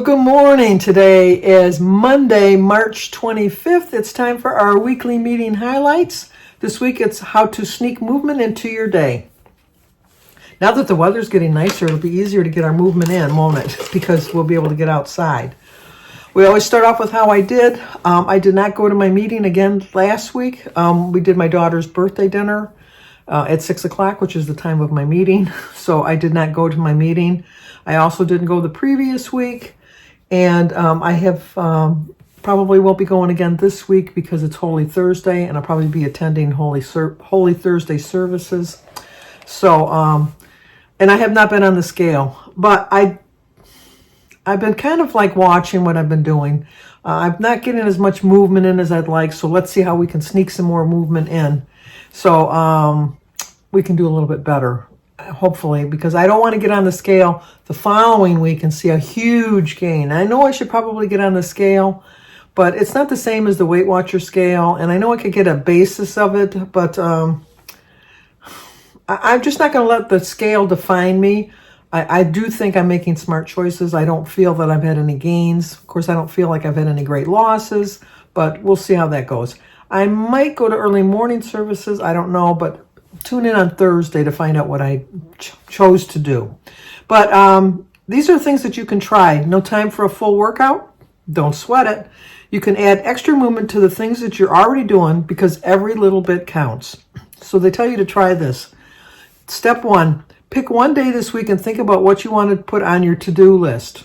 Well, good morning. Today is Monday, March 25th. It's time for our weekly meeting highlights. This week it's how to sneak movement into your day. Now that the weather's getting nicer, it'll be easier to get our movement in, won't it? Because we'll be able to get outside. We always start off with how I did. I did not go to my meeting again last week. We did my daughter's birthday dinner at 6 o'clock, which is the time of my meeting. So I did not go to my meeting. I also didn't go the previous week. And I have probably won't be going again this week because it's Holy Thursday, and I'll probably be attending Holy Thursday services. So, and I have not been on the scale, but I've been kind of like watching what I've been doing. I'm not getting as much movement in as I'd like, so let's see how we can sneak some more movement in. So we can do a little bit better, hopefully, because I don't want to get on the scale the following week and see a huge gain. I know I should probably get on the scale, but it's not the same as the Weight Watcher scale, and I know I could get a basis of it, but I'm just not going to let the scale define me. I do think I'm making smart choices. I don't feel that I've had any gains. Of course, I don't feel like I've had any great losses, but we'll see how that goes. I might go to early morning services. I don't know, but tune in on Thursday to find out what I chose to do. But these are things that you can try. No time for a full workout? Don't sweat it. You can add extra movement to the things that you're already doing because every little bit counts. So they tell you to try this. Step 1, pick one day this week and think about what you want to put on your to-do list.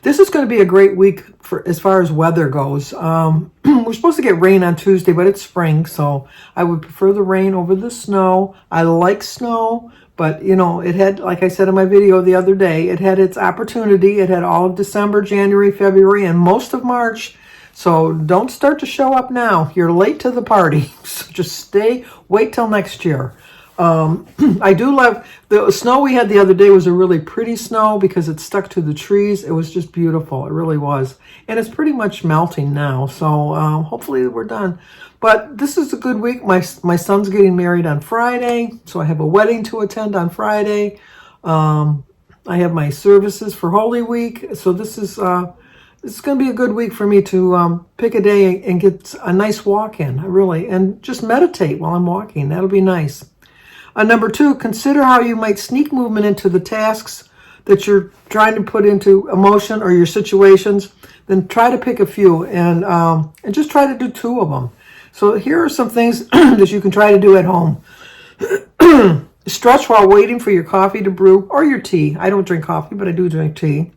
This is going to be a great week for as far as weather goes. We're supposed to get rain on Tuesday, but it's spring, so I would prefer the rain over the snow. I like snow, but you know, it had, like I said in my video the other day, it had its opportunity. It had all of December, January, February, and most of March. So don't start to show up now. You're late to the party. So just wait till next year. I do love the snow we had the other day. Was a really pretty snow because it stuck to the trees. It was just beautiful. It really was. And it's pretty much melting now. So hopefully we're done. But this is a good week. My son's getting married on Friday. So I have a wedding to attend on Friday. I have my services for Holy Week. So this is going to be a good week for me to pick a day and get a nice walk in, really. And just meditate while I'm walking. That'll be nice. Number 2, consider how you might sneak movement into the tasks that you're trying to put into emotion or your situations. Then try to pick a few and just try to do 2 of them. So here are some things that you can try to do at home. Stretch while waiting for your coffee to brew or your tea. I don't drink coffee, but I do drink tea.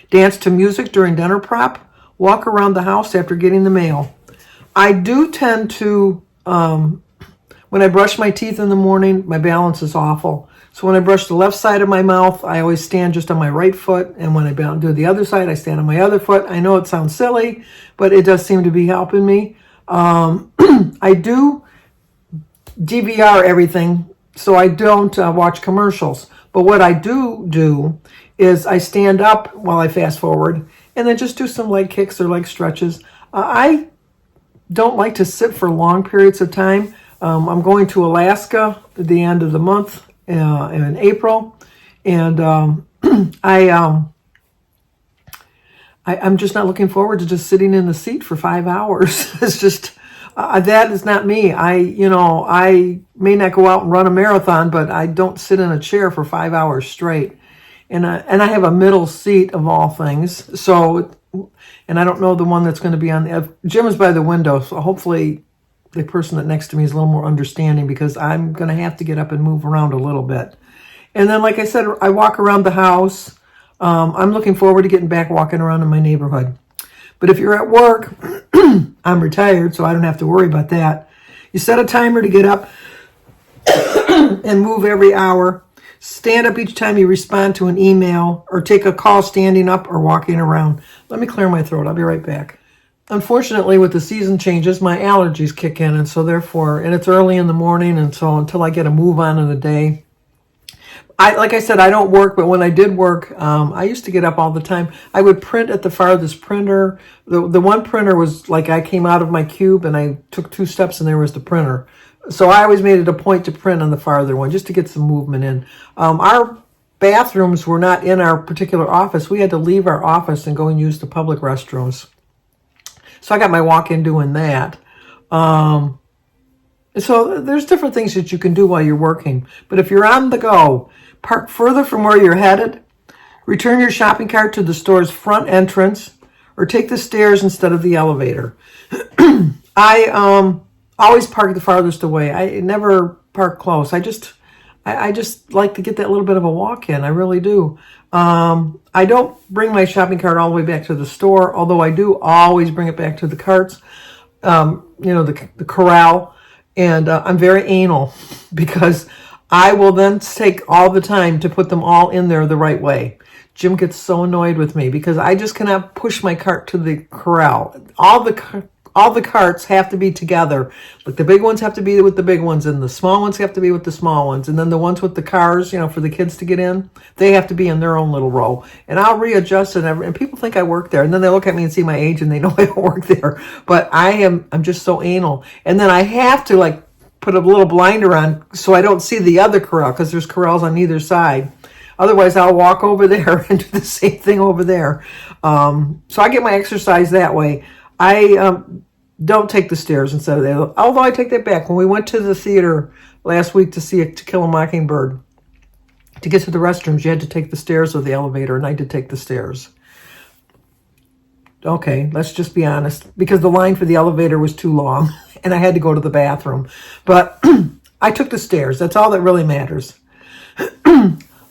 Dance to music during dinner prep. Walk around the house after getting the mail. I do tend to... when I brush my teeth in the morning, my balance is awful. So when I brush the left side of my mouth, I always stand just on my right foot. And when I do the other side, I stand on my other foot. I know it sounds silly, but it does seem to be helping me. I do DVR everything, so I don't watch commercials. But what I do is I stand up while I fast forward and then just do some leg kicks or leg stretches. I don't like to sit for long periods of time. I'm going to Alaska at the end of the month in April, and I'm just not looking forward to just sitting in the seat for 5 hours. It's just that is not me. I may not go out and run a marathon, but I don't sit in a chair for 5 hours straight. And I have a middle seat of all things. So, and I don't know the one that's going to be on the Jim is by the window, so hopefully the person that next to me is a little more understanding because I'm going to have to get up and move around a little bit. And then, like I said, I walk around the house. I'm looking forward to getting back walking around in my neighborhood. But if you're at work, I'm retired, so I don't have to worry about that. You set a timer to get up and move every hour. Stand up each time you respond to an email or take a call standing up or walking around. Let me clear my throat. I'll be right back. Unfortunately, with the season changes, my allergies kick in, and so therefore, and it's early in the morning, and so until I get a move on in the day, like I said, I don't work, but when I did work, I used to get up all the time. I would print at the farthest printer. The one printer was like I came out of my cube, and I took 2 steps, and there was the printer. So I always made it a point to print on the farther one, just to get some movement in. Our bathrooms were not in our particular office. We had to leave our office and go and use the public restrooms. So I got my walk-in doing that. So there's different things that you can do while you're working. But if you're on the go, park further from where you're headed, return your shopping cart to the store's front entrance, or take the stairs instead of the elevator. I always park the farthest away. I never park close. I just like to get that little bit of a walk in. I really do. I don't bring my shopping cart all the way back to the store, although I do always bring it back to the carts, the corral. And I'm very anal because I will then take all the time to put them all in there the right way. Jim gets so annoyed with me because I just cannot push my cart to the corral. All the carts have to be together. Like the big ones have to be with the big ones, and the small ones have to be with the small ones. And then the ones with the cars, for the kids to get in, they have to be in their own little row. And I'll readjust it. And people think I work there. And then they look at me and see my age and they know I don't work there. But I'm just so anal. And then I have to put a little blinder on so I don't see the other corral, because there's corrals on either side. Otherwise, I'll walk over there and do the same thing over there. So I get my exercise that way. I don't take the stairs instead of that. Although I take that back. When we went to the theater last week to see To Kill a Mockingbird, to get to the restrooms, you had to take the stairs or the elevator, and I did take the stairs. Okay, let's just be honest, because the line for the elevator was too long, and I had to go to the bathroom. But I took the stairs. That's all that really matters.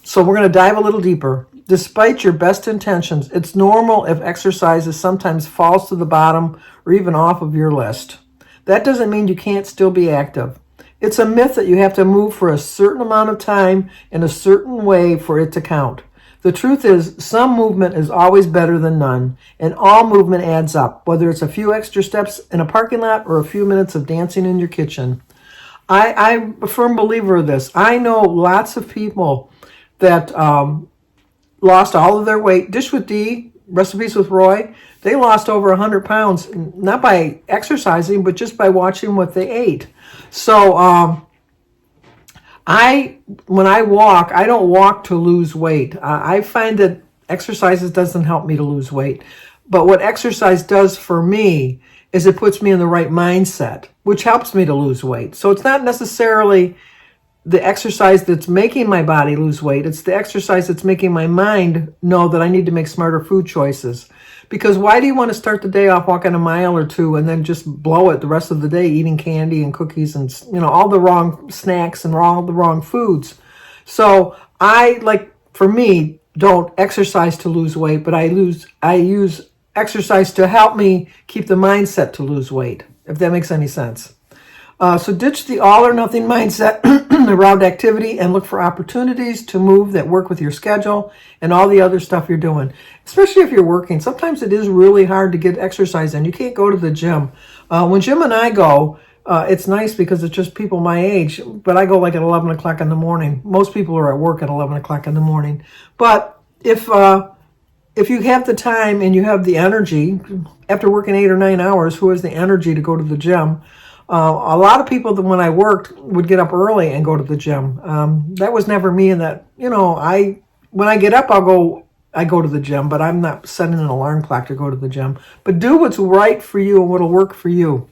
So we're going to dive a little deeper. Despite your best intentions, it's normal if exercise sometimes falls to the bottom or even off of your list. That doesn't mean you can't still be active. It's a myth that you have to move for a certain amount of time in a certain way for it to count. The truth is, some movement is always better than none, and all movement adds up, whether it's a few extra steps in a parking lot or a few minutes of dancing in your kitchen. I'm a firm believer of this. I know lots of people that lost all of their weight. Dish with D, Recipes with Roy, they lost over 100 pounds, not by exercising, but just by watching what they ate. So when I walk, I don't walk to lose weight. I find that exercises doesn't help me to lose weight. But what exercise does for me is it puts me in the right mindset, which helps me to lose weight. So it's not necessarily the exercise that's making my body lose weight. It's the exercise that's making my mind know that I need to make smarter food choices. Because why do you want to start the day off walking a mile or two and then just blow it the rest of the day eating candy and cookies and all the wrong snacks and all the wrong foods? So for me, don't exercise to lose weight, but I use exercise to help me keep the mindset to lose weight, if that makes any sense. So ditch the all or nothing mindset around activity and look for opportunities to move that work with your schedule and all the other stuff you're doing, especially if you're working. Sometimes it is really hard to get exercise in. You can't go to the gym. When Jim and I go, it's nice because it's just people my age, but I go at 11 o'clock in the morning. Most people are at work at 11 o'clock in the morning. But if you have the time and you have the energy, after working 8 or 9 hours, who has the energy to go to the gym? A lot of people that when I worked would get up early and go to the gym. That was never me. And that, when I get up, I go to the gym, but I'm not setting an alarm clock to go to the gym. But do what's right for you and what'll work for you.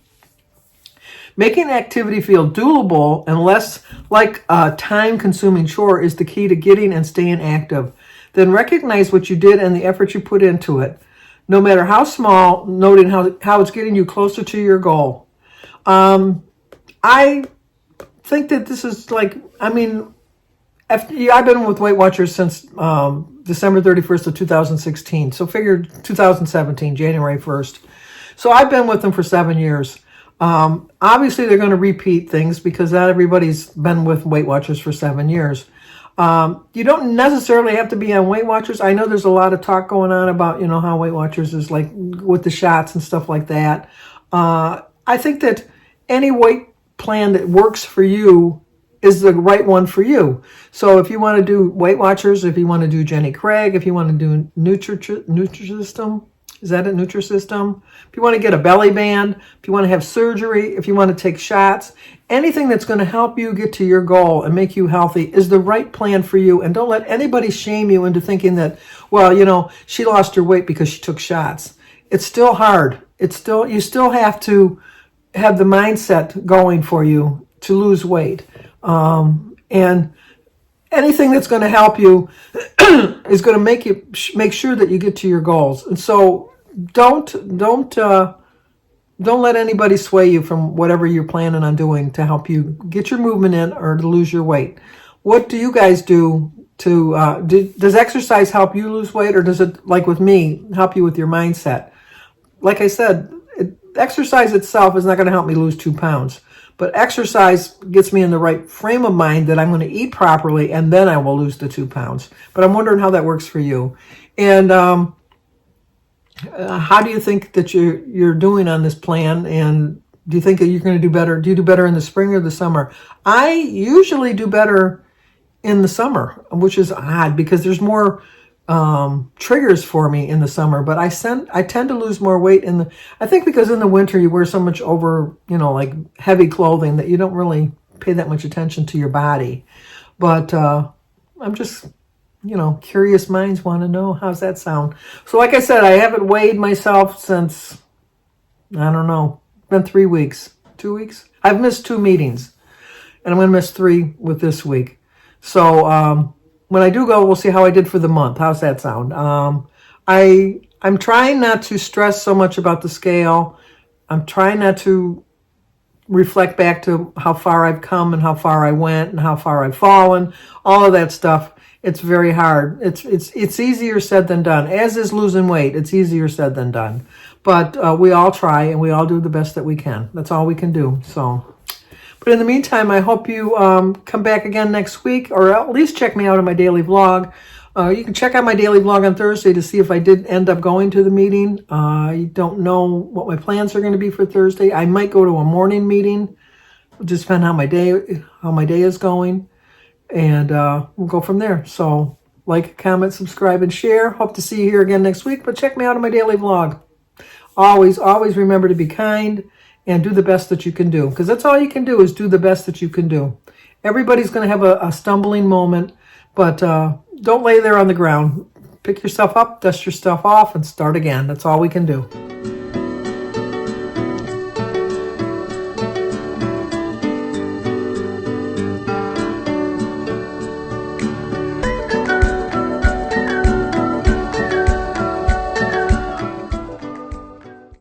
Making activity feel doable and less like a time-consuming chore is the key to getting and staying active. Then recognize what you did and the effort you put into it, no matter how small, noting how it's getting you closer to your goal. I think that this is I've been with Weight Watchers since December 31st of 2016. So figure 2017, January 1st. So I've been with them for 7 years. Obviously, they're going to repeat things because not everybody's been with Weight Watchers for 7 years. You don't necessarily have to be on Weight Watchers. I know there's a lot of talk going on about, how Weight Watchers is like with the shots and stuff like that. I think that any weight plan that works for you is the right one for you. So if you want to do Weight Watchers, if you want to do Jenny Craig, if you want to do Nutrisystem, Is that a Nutrisystem? If you want to get a belly band, if you want to have surgery, if you want to take shots, anything that's going to help you get to your goal and make you healthy is the right plan for you. And don't let anybody shame you into thinking that, well, you know, she lost her weight because she took shots. It's still hard. You still have to have the mindset going for you to lose weight. And anything that's going to help you is going to make sure that you get to your goals. And so don't let anybody sway you from whatever you're planning on doing to help you get your movement in or to lose your weight. What do you guys do to does exercise help you lose weight, or does it, like with me, help you with your mindset? Like I said, exercise itself is not going to help me lose 2 pounds. But exercise gets me in the right frame of mind that I'm going to eat properly, and then I will lose the 2 pounds. But I'm wondering how that works for you. And how do you think that you're doing on this plan? And do you think that you're going to do better? Do you do better in the spring or the summer? I usually do better in the summer, which is odd because there's more triggers for me in the summer, but I tend to lose more weight I think because in the winter you wear so much over, like heavy clothing that you don't really pay that much attention to your body. But I'm just, curious minds want to know. How's that sound? So like I said, I haven't weighed myself since, I don't know, it's been 3 weeks, 2 weeks. I've missed 2 meetings and I'm going to miss 3 with this week. So, when I do go, we'll see how I did for the month. How's that sound? I'm trying not to stress so much about the scale. I'm trying not to reflect back to how far I've come and how far I went and how far I've fallen. All of that stuff. It's very hard. It's easier said than done. As is losing weight. It's easier said than done. But we all try and we all do the best that we can. That's all we can do. So. But in the meantime, I hope you come back again next week, or at least check me out on my daily vlog. You can check out my daily vlog on Thursday to see if I did end up going to the meeting. I don't know what my plans are going to be for Thursday. I might go to a morning meeting. It'll just depend how my day is going, and we'll go from there. So like, comment, subscribe, and share. Hope to see you here again next week. But check me out on my daily vlog. Always remember to be kind. And do the best that you can do. Because that's all you can do is do the best that you can do. Everybody's going to have a stumbling moment. But don't lay there on the ground. Pick yourself up, dust your stuff off, and start again. That's all we can do.